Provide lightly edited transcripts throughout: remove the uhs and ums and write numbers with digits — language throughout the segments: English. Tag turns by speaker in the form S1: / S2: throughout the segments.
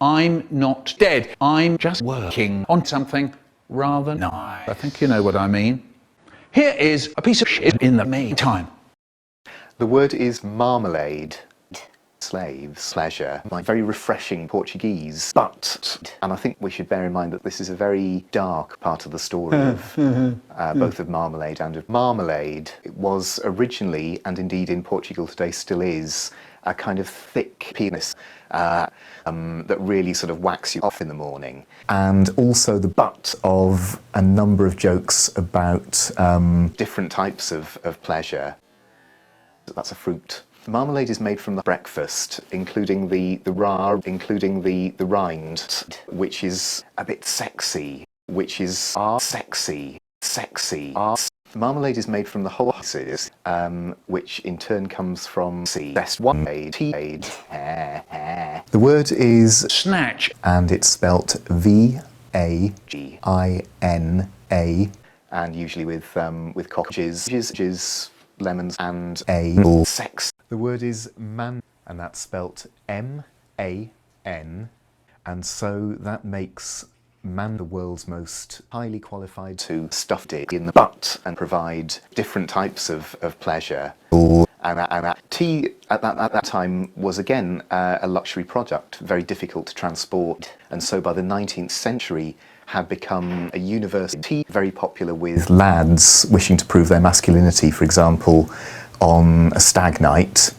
S1: I'm not dead. I'm just working on something rather nice. I think you know what I mean. Here is a piece of shit in the meantime.
S2: The word is marmalade. Slaves, pleasure, like very refreshing Portuguese, but, and I think we should bear in mind that this is a very dark part of the story of both of Marmalade and of Marmalade. It was originally, and indeed in Portugal today still is, a kind of thick penis that really sort of whacks you off in the morning. And also the butt of a number of jokes about different types of pleasure. That's a fruit. Marmalade is made from the breakfast, including the rind, which is a bit sexy, which is sexy. Marmalade is made from the whole which in turn comes from the word is
S1: Snatch.
S2: And it's spelt V-A-G-I-N-A, and usually with cocktails, lemons and a sex. The word is man, and that's spelt M-A-N, and so that makes man the world's most highly qualified to stuff it in the butt and provide different types of pleasure. And tea at that time was again a luxury product, very difficult to transport, and so by the 19th century had become a universal tea, very popular with lads wishing to prove their masculinity, for example, on a stag night,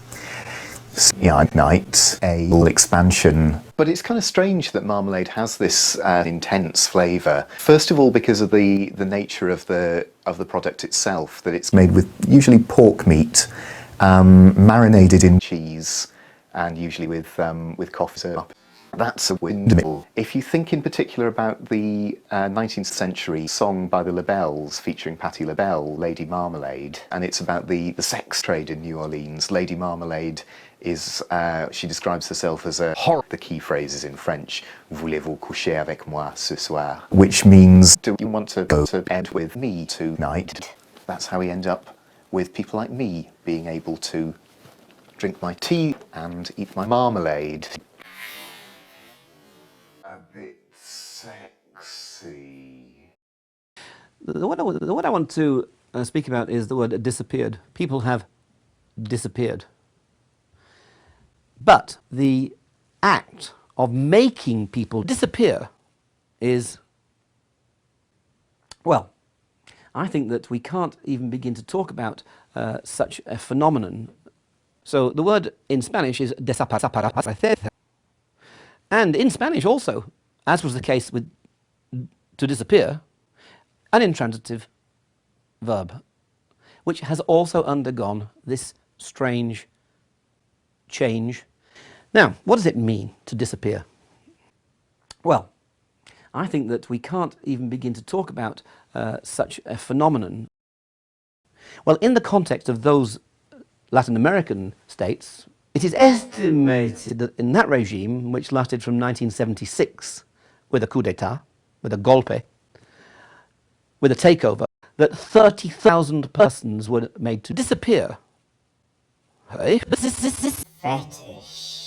S2: a expansion. But it's kind of strange that marmalade has this intense flavour. First of all, because of the nature of the product itself, that it's made with usually pork meat, marinated in cheese, and usually with coffee syrup. That's a windmill. If you think in particular about the 19th century song by the LaBelles featuring Patti LaBelle, Lady Marmalade, and it's about the sex trade in New Orleans. Lady Marmalade is, she describes herself as a horror. The key phrase is in French, Voulez-vous coucher avec moi ce soir? Which means, do you want to go to bed with me tonight? That's how we end up with people like me being able to drink my tea and eat my marmalade. A bit sexy.
S3: What I want to speak about is the word disappeared. People have disappeared. But the act of making people disappear is, well, I think that we can't even begin to talk about such a phenomenon. So the word in Spanish is desaparecer. And in Spanish also, as was the case with to disappear, an intransitive verb, which has also undergone this strange change. Now, what does it mean to disappear? Well, I think that we can't even begin to talk about such a phenomenon. Well, in the context of those Latin American states, it is estimated that in that regime, which lasted from 1976, with a coup d'etat, with a golpe, with a takeover, that 30,000 persons were made to disappear. Hey?
S4: Fetish.